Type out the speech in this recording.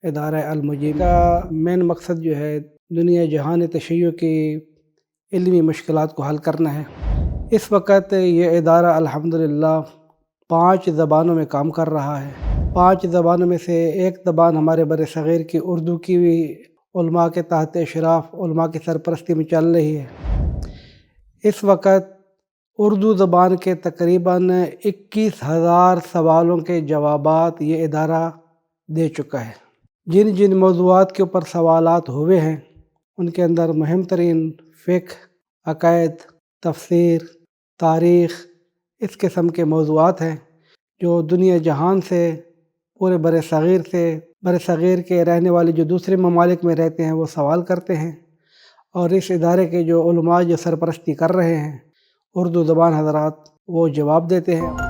इदारा अल-मुजीब का मेन मकसद जो है दुनिया जहान तशय्युअ की इल्मी मुश्किलात को हल करना है। इस वक़्त ये इदारा अल्हम्दुलिल्लाह 5 ज़बानों में काम कर रहा है। 5 ज़बानों में से एक ज़बान हमारे बर-ए-सग़ीर की उर्दू की भी उलमा के तहत इशराफ़ उलमा की सरपरस्ती में चल रही है। इस वक़्त उर्दू ज़बान के तकरीबन 21,000 सवालों के जवाबात ये इदारा दे चुका है। जिन जिन मौज़ूआत के ऊपर सवालात हुए हैं उनके अंदर मुहिम तरीन फ़िक़्ह, अक़ाइद, तफ़सीर, तारीख़ इस किस्म के मौज़ूआत हैं जो दुनिया जहान से पूरे बर-ए-सग़ीर के रहने वाले जो दूसरे ममालिक में रहते हैं वो सवाल करते हैं और इस इदारे के जो उलमा जो सरपरस्ती कर रहे हैं उर्दू ज़बान हज़रात वो जवाब देते हैं।